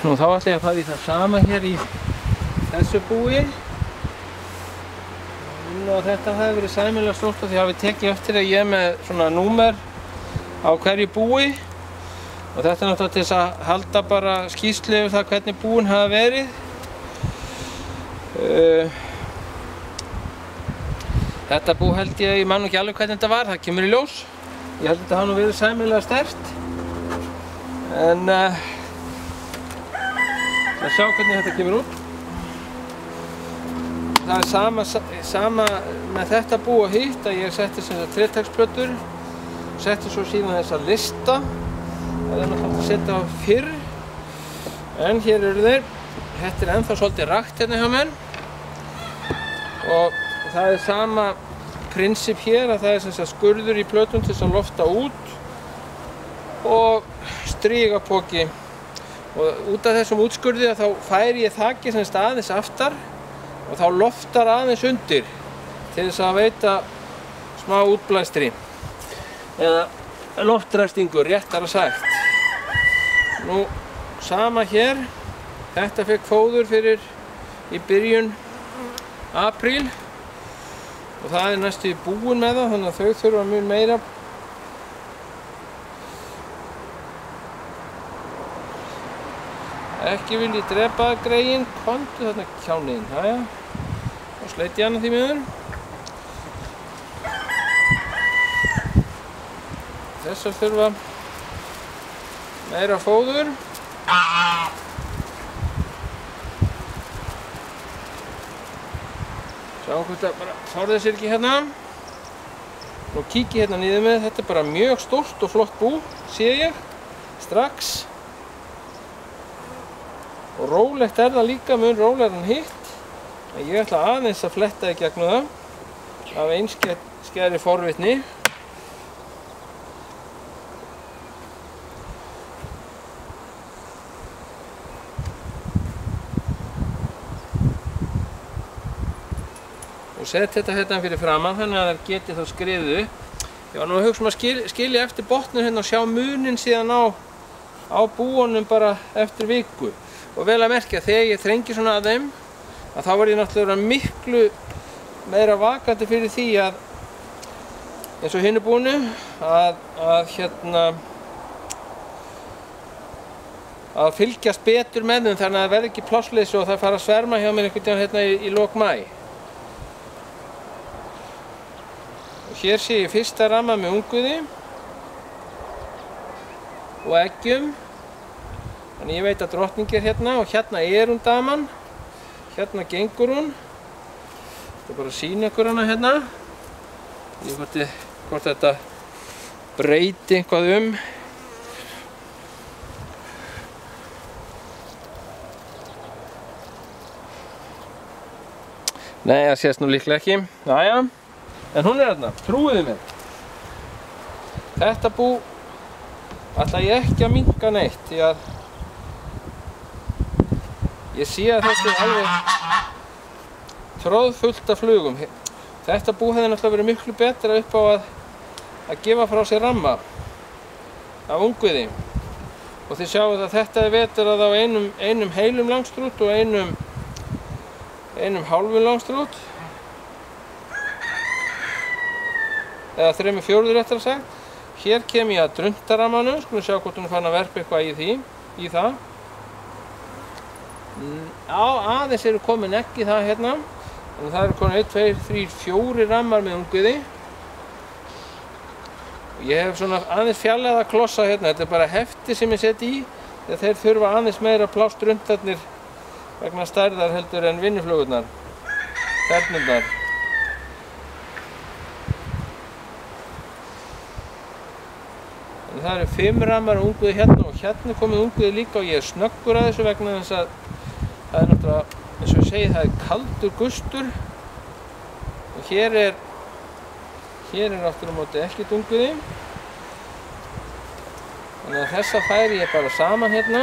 Nú þá ætla ég að fara í það sama hér í þessu búi. Og þetta hefði verið sæmilega stórt því að við tekið eftir að ég er með svona númer á hverju búi. Og þetta er náttúrulega til þess að halda bara skýrslu yfir það hvernig búin hafa verið. Þetta bú held ég man nú ekki alveg hvernig þetta var, það kemur í ljós. Ég held að þetta hafi nú verið sæmilega sterkt. En að sjá hvernig þetta kemur út. Það er sama með þetta bú og hitt að ég setti sem þetta trétaksplötur, setti svo síðan þessa lista. Það er náttúrulega að setja á fyrr. En hér eru þeir. Þetta er ennþá svolítið rakt hérna hjá mér. Og það er sama prinsip hér að það er sem sagt skurður í plötun til þess að lofta út og strigapoki. Og út af þessum útskurði þá færi ég þakið sem sagt aðeins aftar og þá loftar aðeins undir til þess að veita smá útblæstri eða loftræstingur, réttara sagt. Nú, sama hér. Þetta fekk fóður fyrir í byrjun apríl og það er næstu búin með það, þannig að þau þurfa mun meira. Ekki vil ég drepa greyin, komdu þarna kjániðinn, jæja. Og sleiti hana því miður. Þessar þurfa meira fóður. Sjáum hvort það bara þorði sér ekki hérna. Nú kík ég hérna niður með, þetta er bara mjög stórt og flott bú, sé ég, strax. Og rólegt er það líka, mun rólegar en hitt. En ég ætla aðeins að fletta í gegnum það af einskæri forvitni. Og set þetta hérna fyrir framan þannig að það geti þá skriðið upp. Ég var nú að hugsa að skilja eftir botninn hérna og sjá munin síðan á búunum bara eftir viku. Og vel að merkja, þegar ég þrengi svona að þeim, að þá var ég náttúrulega miklu meira vakandi fyrir því að, eins og hinu búinu, að fylgjast betur með þeim þannig að það verði ekki plássleysi og það fara að sverma hjá mér einhvern veginn hérna í lok maí. Og hér sé ég fyrsta ramma með unguði og eggjum. Þannig ég veit að drottning er hérna og hérna er hún daman. Hérna gengur hún. Þetta er bara að sýna ykkur hana hérna. Ég veit hvort þetta breyti eitthvað um. Nei, það sést nú líklega ekki. Jæja. En hún er hérna, trúiði mér. Þetta bú ætla ég ekki að minnka neitt því að ég sé að þetta er alveg tróðfullt af flugum. Þetta bú hefði náttúrulega verið miklu betra upp á að gefa frá sér ramma af unguði. Og þið sjáu að þetta er vetrað á einum heilum langstrút og einum hálfum langstrút. Eða 3/4 réttara sagt. Hér kem ég að druntarammanum, skulum sjá hvort hún er farin að verpa eitthvað í það. Já, aðeins eru komin egg í það hérna. Þannig að það eru komin 1, 2, 3, 4 rammar með unguði. Og ég hef svona aðeins fjarlægða klossa hérna, þetta er bara hefti sem ég set í. Þegar þeir þurfa aðeins meira pláss druntarnir vegna stærðar heldur en vinnuflugurnar. Þernurnar. Þannig það eru 5 rammar unguði hérna og hérna er komið unguði líka og ég er snöggur að þessu vegna þess að það er náttúrulega, eins og ég segi, það er kaldur gustur og hér er náttúrulega móti ekkert unguði. Þannig að þessa færi ég bara saman hérna.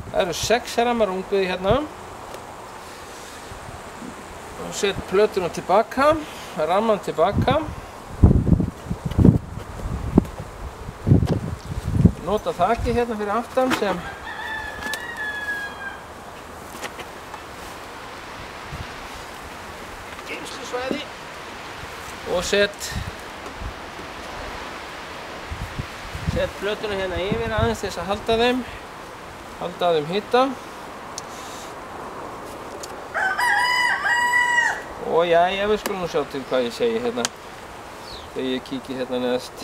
Það eru 6 rammar unguði hérna. Og set plötuna tilbaka, ramman tilbaka. nota þakið hérna fyrir aftan sem geymslusvæði og set plötuna hérna yfir aðeins til þess að halda þeim hita. Og jæja, við skulum nú sjá til hvað ég segi hérna þegar ég kíki hérna neðst.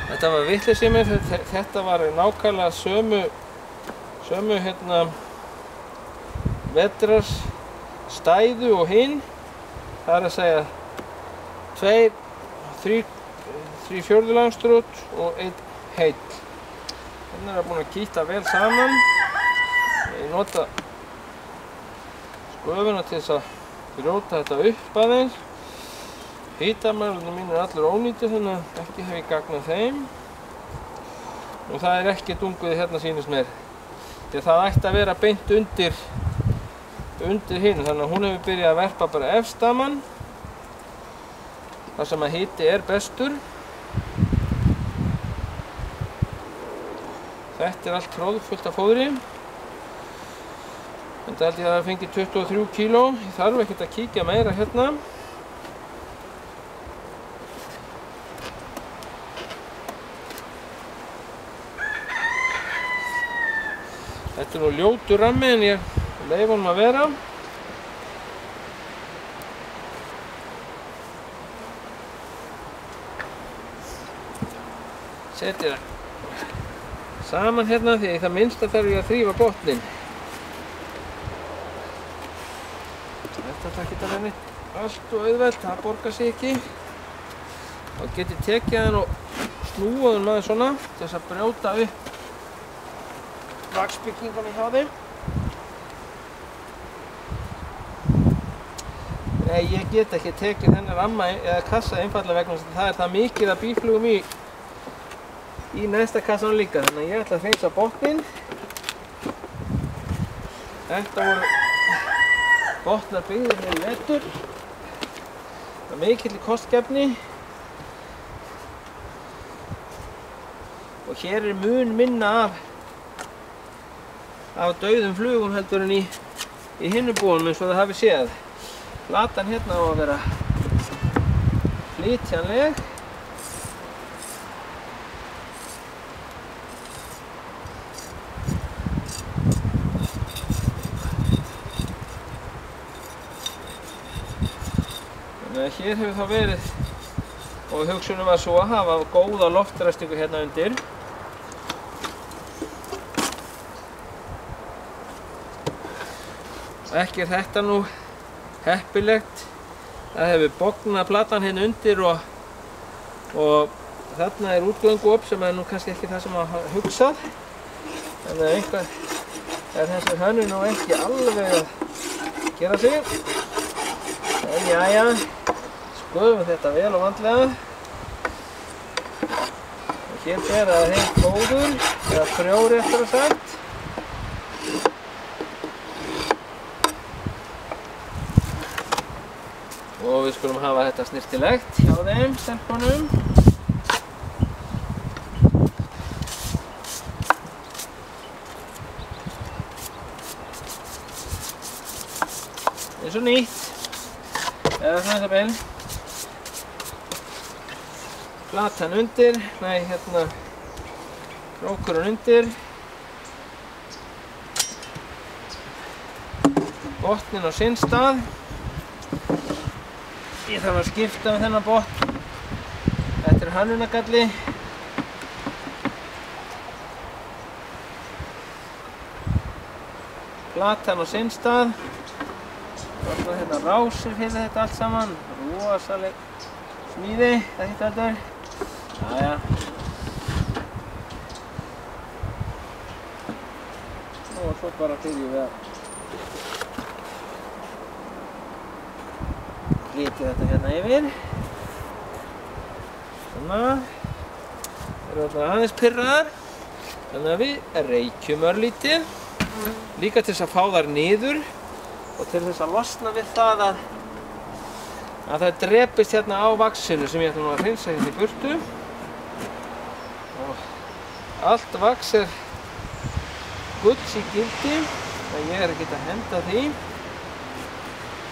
Þetta var vitleysi í mér, þetta var nákvæmlega sömu hérna vetrarstæðu og hinn. Það er að segja 3/4 langstrót og 1 heill. Hérna er búin að kýta vel saman. Ég nota sköfuna til þess að brjóta þetta upp aðeins. Hitamælirnir mínir er allir ónýtir, þannig að ekki hef ég gagn af þeim. Og það er ekki dunguð hérna sýnist mér. Því að það ætti að vera beint undir hinn, þannig að hún hefur byrjað að verpa bara efst saman. Þar sem að hiti er bestur. Þetta er allt tróðfullt af fóðri. Þetta held ég að það fengi 23 kíló. Ég þarf ekkert að kíkja meira hérna. Þetta er nú ljótur rammi en ég leyfi honum að vera. Setja það saman hérna því í það minnsta þarf ég að þrífa botninn. Þetta er ekki að vera neitt allt og auðvelt, það borgar sig ekki. Þá get ég tekið hann og snúað hann aðeins svona til þess að brjóta upp vaxbyggingunni hjá þeim. Nei, ég get ekki tekið þennan ramma eða kassa einfallega vegna þess að það er það mikið af býflugum í næsta kassanum líka, þannig að ég ætla að hreinsa botninn. Þetta voru botnar byggðir með letur. Það er mikill kostgæfni. Og hér er mun minna af dauðum flugum heldur en í hinum búanum eins og það hafi séð. Platan hérna á að vera flytjanleg. Þannig að hér hefur þá verið og hugsunin var svo að hafa góða loftræstingu hérna undir. Ekki er þetta nú heppilegt. Það hefur bognað platan hérna undir og þarna er útgönguop sem er nú kannski ekki það sem maður hugsað. Þannig að einhver er þessi hönnun nú ekki alveg að gera sig. En jæja, skoðum þetta vel og vandlega. Og hér ber að heilt fóður, eða frjór eftir að sagt. Og við skulum hafa þetta snyrtilegt hjá þeim, stelpunum. Eins og nýtt. Eða svona þetta vel. Platan undir, nei hérna krókurinn undir. Botninn á sinn stað. Ég þarf að skipta með þennan botn. Þetta er hönnunargalli. Platan á sinn stað. Og hérna rásir fyrir þetta allt saman. Rosaleg smíði, þetta. Jæja. Og svo bara byrjum við að flytja þetta hérna yfir. Svona. Þeir eru alltaf aðeins pirraðar. Þannig að við reykjum örlítið, líka til þess að fá þær niður og til þess að losna við það að það drepist hérna á vaxinu sem ég ætla nú að hreinsa hérna í burtu. Og allt vax gulls í gildi, þannig að ég ekki að henda því.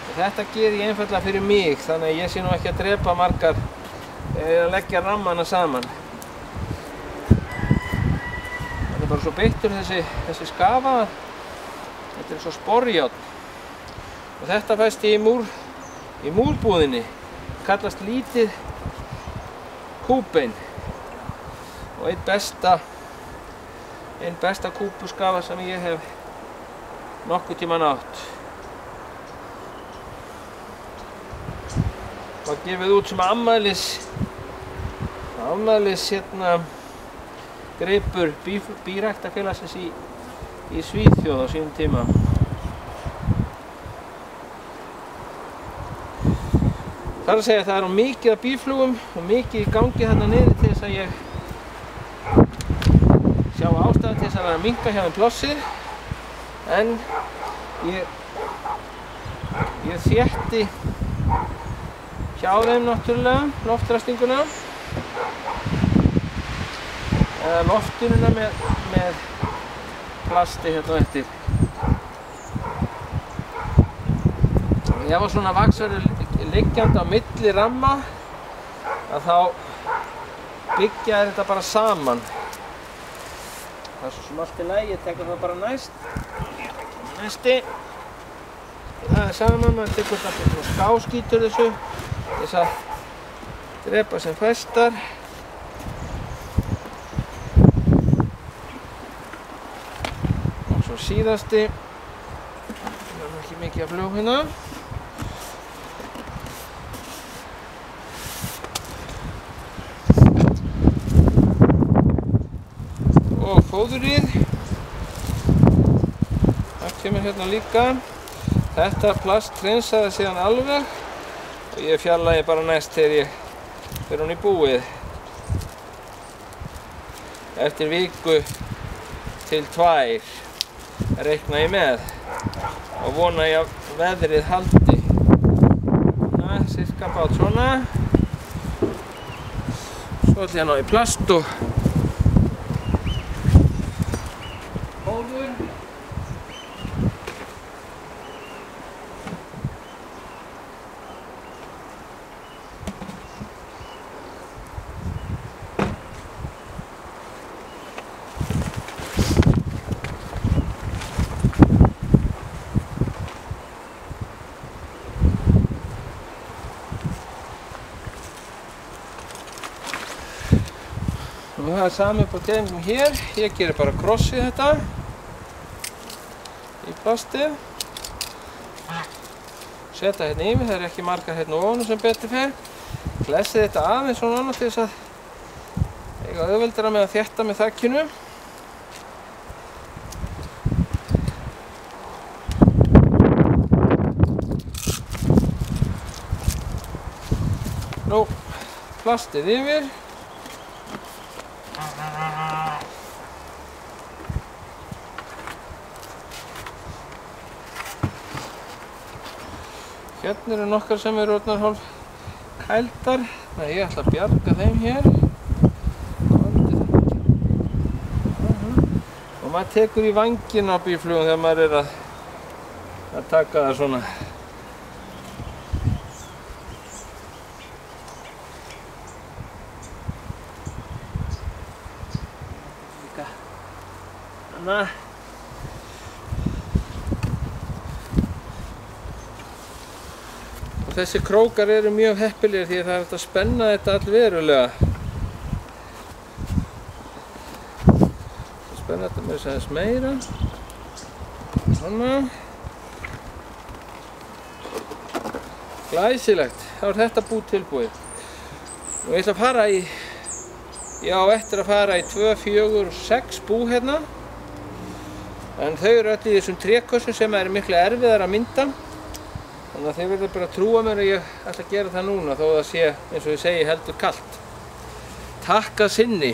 Og þetta ger ég einfaldlega fyrir mig, þannig að ég sé nú ekki að drepa margar þegar ég að leggja rammana saman. Það bara svo beittur þessi skafa, þetta svo sporjárn. Og þetta fæst í múrbúðinni, kallast lítið kúbein og einn besta kúpuskafa sem ég hef nokkuð tímann átt. Og gefið út sem afmælis gripur bíræktarfélagsins í Svíþjóð á sínum tíma. Það er að segja að það er mikið af býflugum og mikið í gangi þarna niður til þess að ég sjá ástæðu til þess að vera að minnka hjá þeim plássið. En ég þétti hjá þeim náttúrulega loftræstinguna eða loftunina með plasti hérna á eftir. Ef að svona vax verður liggjandi á milli ramma að þá byggja þetta bara saman. Það er svo sem allt í lagi, ég tekur það bara næst. Næsti. Það er saman, maður tekur þetta svona skáskítur þessu þess að drepa sem fæstar. Og svo síðasti. Það er ekki mikið af flug hérna. Og fóðurið, það kemur hérna líka. Þetta plast hreinsaði síðan alveg og ég fjarlægi bara næst þegar ég fer hún í búið. Eftir viku til 2 reikna ég með og vona ég að veðrið haldi. Cirka bát svona. Svo ætla ég að ná í plast og og það er sami upp á tegundum hér. Ég gerir bara kross í þetta í plastið. Setja hérna yfir, það er ekki margar hérna ofan sem betur fer. Klessið þetta aðeins svona annars til þess að eiga auðveldara með að þétta með þakkinu. Nú, plastið yfir. Hérna eru nokkar sem eru orðnar hálf kældar, þannig að ég ætla að bjarga þeim hér. Og maður tekur í vænginn á býflugum þegar maður er að taka það svona. Þannig að þessi krókar eru mjög heppilegir því að það er hægt að spenna þetta allverulega. Spenna þetta með þess aðeins meira. Svona. Glæsilegt. Þá er þetta bú tilbúið. Og ég ætla að fara í, ég á eftir að fara í 2, 4 og 6 bú hérna. En þau eru öll í þessum trékössum sem eru miklu erfiðar að mynda. Þannig að þið verður bara að trúa mér að ég ætla að gera það núna þó að það sé, eins og ég segi, heldur kalt. Takk að sinni.